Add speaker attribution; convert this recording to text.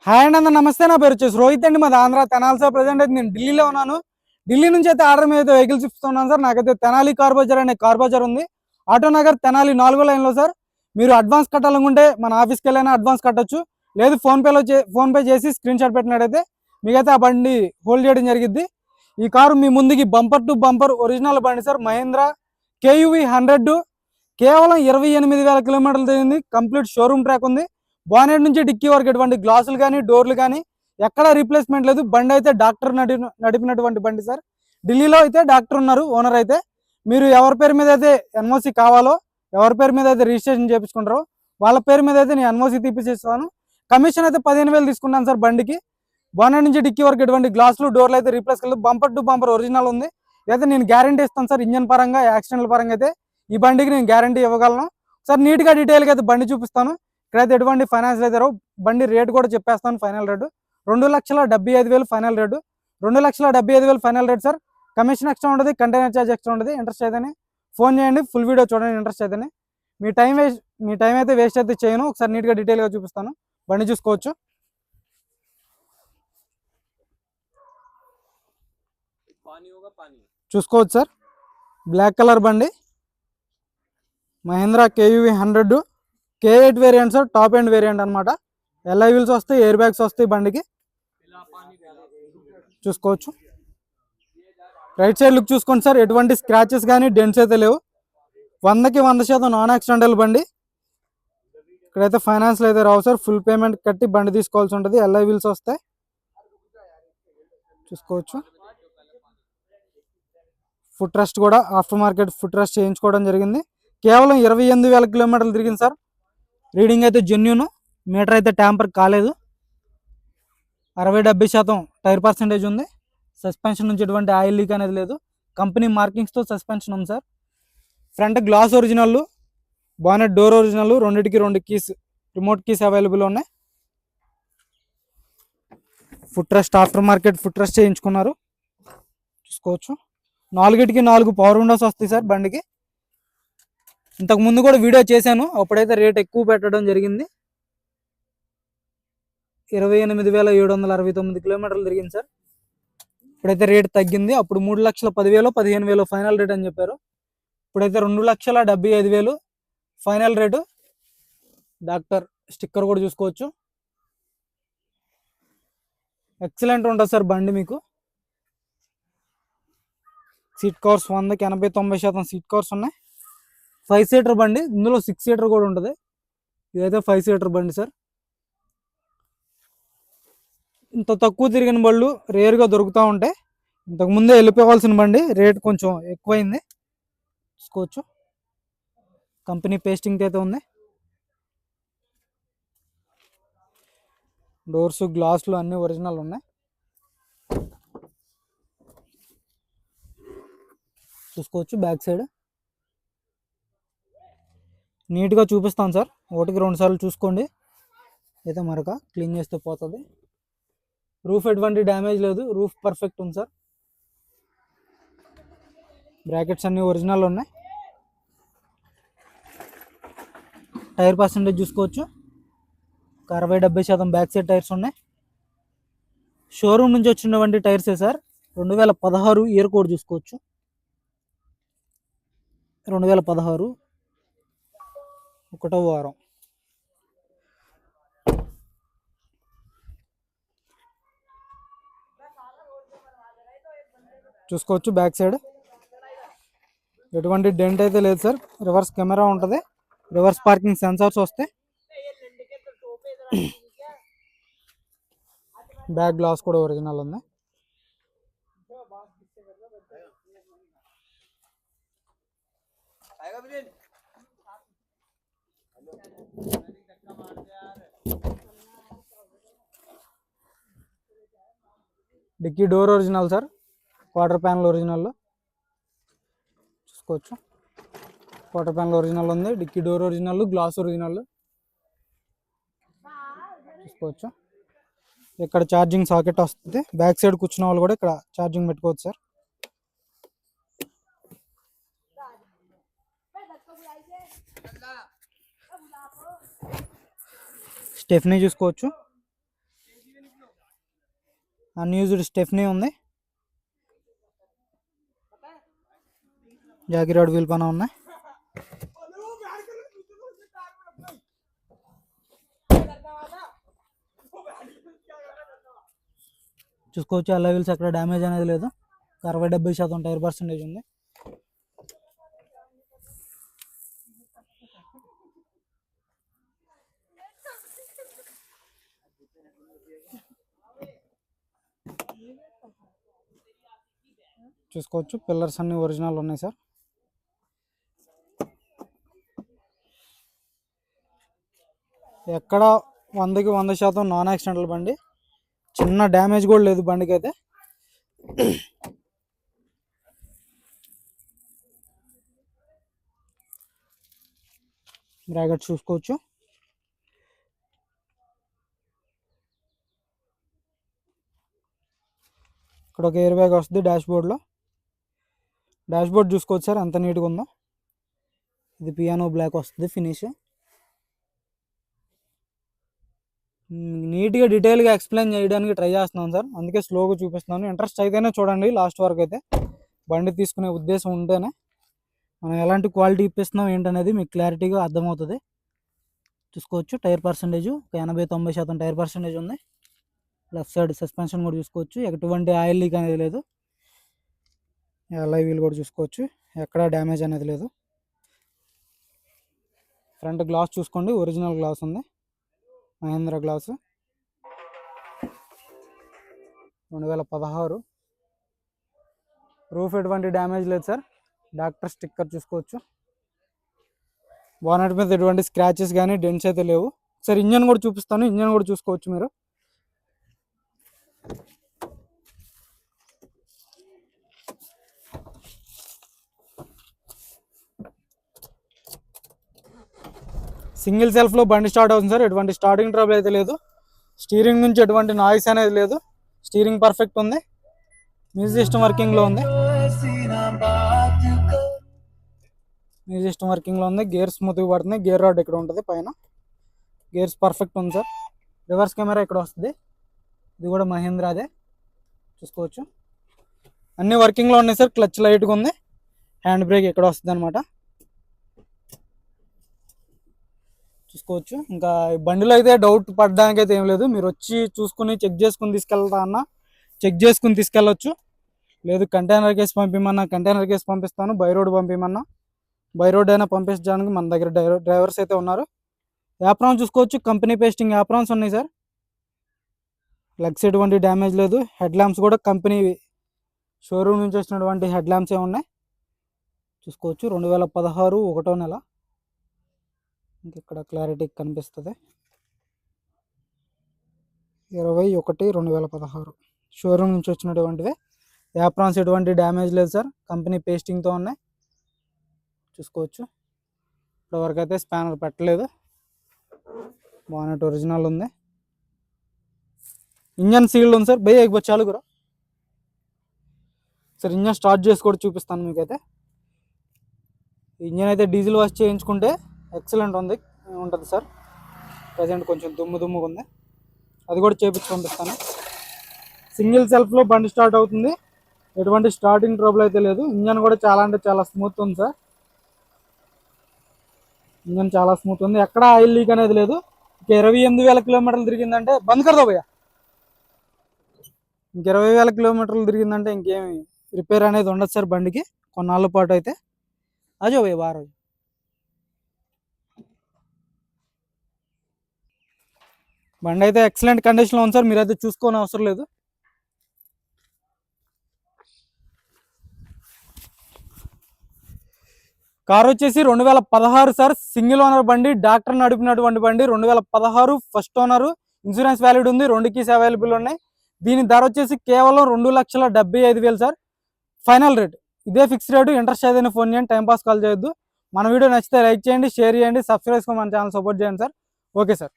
Speaker 1: Hi అండి అందరూ నమస్తే. నా పేరు వచ్చేసి రోహిత్ అండి. మాది ఆంధ్ర తెనాలి సార్. ప్రజెంట్ అయితే నేను ఢిల్లీలో ఉన్నాను. ఢిల్లీ నుంచి అయితే ఆర్డర్ మీద అయితే వెహికల్స్ ఇస్తున్నాను సార్. నాకైతే తెనాలి కార్ బజార్ అనే కార్ బజార్ ఉంది. ఆటోనగర్ తెనాలి 4వ లైన్లో సార్. మీరు అడ్వాన్స్ కట్టాలనుకుంటే మన ఆఫీస్కి వెళ్ళైనా అడ్వాన్స్ కట్టొచ్చు. లేదు ఫోన్పే చేసి స్క్రీన్ షాట్ పెట్టినట్టయితే మీకైతే ఆ బండి హోల్డ్ చేయడం జరిగింది. ఈ కారు మీ ముందుకి బంపర్ టు బంపర్ ఒరిజినల్ బండి సార్. మహేంద్ర కేయువి 100 కేవలం 28,000 కిలోమీటర్లు తిరిగింది. కంప్లీట్ షోరూమ్ ట్రాక్ ఉంది. బానెట్ నుంచి డిక్కీ వరకు ఎటువంటి గ్లాసులు కానీ డోర్లు కానీ ఎక్కడా రీప్లేస్మెంట్ లేదు. బండి అయితే డాక్టర్ నడిపినటువంటి బండి సార్. ఢిల్లీలో అయితే డాక్టర్ ఉన్నారు ఓనర్ అయితే. మీరు ఎవరి పేరు మీద అయితే ఎన్ఓసి కావాలో, ఎవరి పేరు మీద అయితే రిజిస్ట్రేషన్ చేయించుకుంటారో వాళ్ళ పేరు మీద అయితే నేను ఎన్ఓసి తీపిస్తాను. కమిషన్ అయితే 15,000 తీసుకున్నాను సార్ బండికి. బానెట్ నుంచి డిక్కీ వరకు ఎటువంటి గ్లాసులు డోర్లు అయితే రీప్లేస్ కాలేదు. బంపర్ టు బంపర్ ఒరిజినల్ ఉంది. అయితే నేను గ్యారంటీ ఇస్తాను సార్. ఇంజన్ పరంగా యాక్సిడెంట్ల పరంగా అయితే ఈ బండికి నేను గ్యారంటీ ఇవ్వగలను సార్. నీట్గా డీటెయిల్గా అయితే బండి చూపిస్తాను. ఇక్కడైతే ఎటువంటి ఫైనాన్స్ అయితే బండి రేటు కూడా చెప్పేస్తాను. Final rate 2,75,000 final rate. 2,75,000 final rate sir. Commission extra ఉంటుంది, కంటైనర్ ఛార్జ్ ఎక్స్ట్రా ఉంటుంది. ఇంట్రెస్ట్ అయితేనే ఫోన్ చేయండి. ఫుల్ వీడియో చూడండి. ఇంట్రెస్ట్ అయితేనే మీ టైం అయితే వేస్ట్ అయితే చేయను. ఒకసారి నీట్గా డీటెయిల్గా చూపిస్తాను. బండి చూసుకోవచ్చు. చూసుకోవచ్చు సార్. బ్లాక్ కలర్ బండి Mahindra KUV 100 K8 variant sir. Top end variant అనమాట. ఎల్ఐ వీల్స్ వస్తాయి, ఎయిర్ బ్యాగ్స్ వస్తాయి బండికి. చూసుకోవచ్చు. రైట్ సైడ్ లుక్ చూసుకోండి సార్. ఎటువంటి స్క్రాచెస్ కానీ డెంట్స్ అయితే లేవు. 100కి 100% నాన్ యాక్సిడెంటల్ బండి. ఇక్కడైతే ఫైనాన్స్లో అయితే రావు సార్. ఫుల్ పేమెంట్ కట్టి బండి తీసుకోవాల్సి ఉంటుంది. ఎల్ఐ వీల్స్ వస్తాయి. చూసుకోవచ్చు. ఫుట్ రెస్ట్ కూడా ఆఫ్టర్ మార్కెట్ ఫుట్ రెస్ట్ చేయించుకోవడం జరిగింది. కేవలం 28,000 కిలోమీటర్లు తిరిగింది సార్. రీడింగ్ అయితే జెన్యూన్. మీటర్ అయితే ట్యాంపర్ కాలేదు. 60-70% టైర్ పర్సెంటేజ్ ఉంది. సస్పెన్షన్ నుంచి ఎటువంటి ఆయిల్ లీక్ అనేది లేదు. కంపెనీ మార్కింగ్స్తో సస్పెన్షన్ ఉంది sir. Front glass original, bonnet door original. రెండింటికి 2 కీస్, రిమోట్ కీస్ అవైలబుల్ ఉన్నాయి. Foot rest after market foot rest చేయించుకున్నారు. చూసుకోవచ్చు. 4కి 4 పవర్ విండోస్ వస్తాయి సార్ బండికి. ఇంతకు ముందు కూడా వీడియో చేశాను. అప్పుడైతే రేట్ ఎక్కువ పెట్టడం జరిగింది. 28,769 కిలోమీటర్లు తిరిగింది సార్. ఇప్పుడైతే రేట్ తగ్గింది. అప్పుడు 3,10,000 15,000 ఫైనల్ రేట్ అని చెప్పారు. ఇప్పుడైతే 2,75,000 ఫైనల్ రేటు. డాక్టర్ స్టిక్కర్ కూడా చూసుకోవచ్చు. ఎక్సలెంట్ ఉంటుంది సార్ బండి మీకు. సీట్ కవర్స్ 100కి 80-90% సీట్ కవర్స్ ఉన్నాయి. 5 సీటర్ బండి. ఇందులో 6 సీటర్ కూడా ఉంటుంది. ఇదైతే 5 సీటర్ బండి సార్. ఇంత తక్కువ తిరిగిన బళ్ళు రేర్గా దొరుకుతూ ఉంటాయి. ఇంతకుముందే వెళ్ళిపోవాల్సిన బండి. రేట్ కొంచెం ఎక్కువైంది. చూసుకోవచ్చు. కంపెనీ పేస్టింగ్ అయితే ఉంది. డోర్స్ గ్లాసులు అన్నీ ఒరిజినల్ ఉన్నాయి. చూసుకోవచ్చు. బ్యాక్ సైడ్ నీట్గా చూపిస్తాను సార్. 1కి 2 సార్లు చూసుకోండి. అయితే మరొక క్లీన్ చేస్తే పోతుంది. రూఫ్ ఎటువంటి డ్యామేజ్ లేదు. రూఫ్ పర్ఫెక్ట్ ఉంది సార్. బ్రాకెట్స్ అన్నీ ఒరిజినల్ ఉన్నాయి. టైర్ పర్సెంటేజ్ చూసుకోవచ్చు. 60-70% బ్యాక్ సైడ్ టైర్స్ ఉన్నాయి. షోరూమ్ నుంచి వచ్చినటువంటి టైర్సే సార్. 2016 ఇయర్ కోడ్ చూసుకోవచ్చు. 2016 1వ వారం. చూసుకోవచ్చు. బ్యాక్ సైడ్ ఎటువంటి డెంట్ అయితే లేదు సార్. రివర్స్ కెమెరా ఉంటుంది. రివర్స్ పార్కింగ్ సెన్సార్స్ వస్తాయి. బ్యాక్ గ్లాస్ కూడా ఒరిజినల్ ఉంది. Dicky door original sir. Quarter panel original చూసుకోవచ్చు. క్వార్టర్ ప్యానల్ ఒరిజినల్ ఉంది. Dicky door original, glass original చూసుకోవచ్చు. ఇక్కడ ఛార్జింగ్ సాకెట్ వస్తుంది. బ్యాక్ సైడ్ కూర్చున్న వాళ్ళు కూడా ఇక్కడ ఛార్జింగ్ పెట్టుకోవచ్చు సార్. స్టెఫ్నీ చూసుకోవచ్చు. అన్యూజ్డ్ స్టెఫ్నీ ఉంది, జాకీ రాడ్ వీల్ పైన ఉన్నాయి. చూసుకోవచ్చు అలా వీల్స్ ఎక్కడ డ్యామేజ్ అనేది లేదు. 60-70% టైర్ పర్సెంటేజ్ ఉంది. చూసుకోవచ్చు పిల్లర్స్ అన్ని ఒరిజినల్ ఉన్నాయి సార్. ఎక్కడ 100కి 100% నాన్ యాక్సిడెంటల్ బండి, చిన్న డ్యామేజ్ కూడా లేదు బండికి అయితే. బ్రాకెట్ చూసుకోవచ్చు. ఇక్కడ ఒక ఎయిర్ బ్యాగ్ వస్తుంది డాష్ బోర్డ్లో. డాష్ బోర్డ్ చూసుకోవచ్చు సార్ ఎంత నీట్గా ఉందో. ఇది పియానో బ్లాక్ వస్తుంది ఫినిష్. నీట్గా డీటెయిల్గా ఎక్స్ప్లెయిన్ చేయడానికి ట్రై చేస్తున్నాను సార్, అందుకే స్లోగా చూపిస్తున్నాను. ఇంట్రెస్ట్ అయితేనే చూడండి లాస్ట్ వరకు అయితే, బండి తీసుకునే ఉద్దేశం ఉంటేనే. మనం ఎలాంటి క్వాలిటీ ఇప్పిస్తున్నాం ఏంటనేది మీకు క్లారిటీగా అర్థమవుతుంది. చూసుకోవచ్చు టైర్ పర్సెంటేజ్ 80-90% టైర్ పర్సెంటేజ్ ఉంది. లెఫ్ట్ సైడ్ సస్పెన్షన్ కూడా చూసుకోవచ్చు, ఎటువంటి ఆయిల్ లీక్ అనేది లేదు. అలై వీల్ కూడా చూసుకోవచ్చు, ఎక్కడా డ్యామేజ్ అనేది లేదు. ఫ్రంట్ గ్లాస్ చూసుకోండి, ఒరిజినల్ గ్లాస్ ఉంది, మహేంద్ర గ్లాస్. 2016. రూఫ్ ఎటువంటి డ్యామేజ్ లేదు సార్. డాక్టర్ స్టిక్కర్ చూసుకోవచ్చు. బానెట్ మీద ఎటువంటి స్క్రాచెస్ కానీ డెంట్స్ అయితే లేవు. సార్ ఇంజన్ కూడా చూపిస్తాను, ఇంజన్ కూడా చూసుకోవచ్చు మీరు. సింగిల్ సెల్ఫ్లో బండి స్టార్ట్ అవుతుంది సార్, ఎటువంటి స్టార్టింగ్ ట్రబుల్ అయితే లేదు. స్టీరింగ్ నుంచి ఎటువంటి నాయిస్ అనేది లేదు. స్టీరింగ్ పర్ఫెక్ట్ ఉంది. మ్యూజిక్ సిస్టమ్ వర్కింగ్లో ఉంది. మ్యూజిక్ సిస్టమ్ వర్కింగ్లో ఉంది. గేర్ స్మూత్గా పడుతుంది. గేర్ రాడ్ ఇక్కడ ఉంటుంది పైన. గేర్స్ పర్ఫెక్ట్ ఉంది సార్. రివర్స్ కెమెరా ఇక్కడ వస్తుంది, ఇది కూడా మహేంద్రాదే చూసుకోవచ్చు. అన్నీ వర్కింగ్లో ఉన్నాయి సార్. క్లచ్ లైట్గా ఉంది. హ్యాండ్ బ్రేక్ ఇక్కడ వస్తుంది అనమాట చూసుకోవచ్చు. ఇంకా బండిలో అయితే డౌట్ పడడానికి అయితే ఏం లేదు. మీరు వచ్చి చూసుకుని చెక్ చేసుకుని తీసుకెళ్తా అన్న చెక్ చేసుకుని తీసుకెళ్ళొచ్చు. లేదు కంటైనర్ కేసు పంపిమన్నా కంటైనర్ కేసు పంపిస్తాను. బై రోడ్ పంపిమన్నా బై రోడ్ అయినా పంపించడానికి మన దగ్గర డ్రైవర్స్ అయితే ఉన్నారు. యాప్రాన్స్ చూసుకోవచ్చు, కంపెనీ పేస్టింగ్ యాప్రాన్స్ ఉన్నాయి సార్. లెగ్స్ ఎటువంటి డ్యామేజ్ లేదు. హెడ్ ల్యాంప్స్ కూడా కంపెనీ షోరూమ్ నుంచి వచ్చినటువంటి హెడ్ ల్యాంప్సే ఉన్నాయి చూసుకోవచ్చు. 2016 1వ నెల. ఇక్కడ క్లారిటీ కనిపిస్తుంది. 21/2016 షోరూమ్ నుంచి వచ్చినటువంటివే. యాప్రాన్స్ ఎటువంటి డ్యామేజ్ లేదు సార్. కంపెనీ పేస్టింగ్తో ఉన్నాయి చూసుకోవచ్చు. ఇప్పటివరకు అయితే స్పానర్ పెట్టలేదు. బానెట్ ఒరిజినల్ ఉంది. ఇంజన్ సీల్డ్ ఉంది సార్. భయ్యా एक बार चालू करो సార్. ఇంజన్ స్టార్ట్ చేసి కూడా చూపిస్తాను మీకైతే. ఇంజన్ అయితే డీజిల్ వాష్ చేయించుకుంటే ఎక్సలెంట్ ఉంటుంది సార్. ప్రజెంట్ కొంచెం దుమ్ముగా ఉంది, అది కూడా చేపించి పంపిస్తాను. సింగిల్ సెల్ఫ్లో బండి స్టార్ట్ అవుతుంది. ఎటువంటి స్టార్టింగ్ ట్రబుల్ అయితే లేదు. ఇంజన్ కూడా చాలా అంటే చాలా స్మూత్ ఉంది సార్. ఇంజన్ చాలా స్మూత్ ఉంది, ఎక్కడ ఆయిల్ లీక్ అనేది లేదు. ఇక 28,000 కిలోమీటర్లు తిరిగిందంటే బంద్ కరదో భయ్యా. ఇంక 20,000 కిలోమీటర్లు తిరిగిందంటే ఇంకేమి రిపేర్ అనేది ఉండదు సార్ బండికి కొన్నాళ్ళ పాటు అయితే. అజో భయ్య బాగా బండి అయితే ఎక్సలెంట్ కండిషన్లో ఉంది సార్. మీరైతే చూసుకోని అవసరం లేదు. కార్ వచ్చేసి 2016 సార్. సింగిల్ ఓనర్ బండి, డాక్టర్ నడిపినటువంటి బండి. 2016 ఫస్ట్ ఓనర్. ఇన్సూరెన్స్ వ్యాలిడ్ ఉంది. 2 కీస్ అవైలబుల్ ఉన్నాయి. దీని ధర వచ్చేసి కేవలం 2,75,000 సార్. ఫైనల్ రేట్ ఇదే ఫిక్స్ రేటు. ఇంట్రెస్ట్ ఏదైనా ఫోన్ చేయండి, టైంపాస్ కాల్ చేయొద్దు. మన వీడియో నచ్చితే లైక్ చేయండి, షేర్ చేయండి, సబ్స్క్రైబ్ చేసుకొని మన ఛానల్ సపోర్ట్ చేయండి సార్. Okay sir.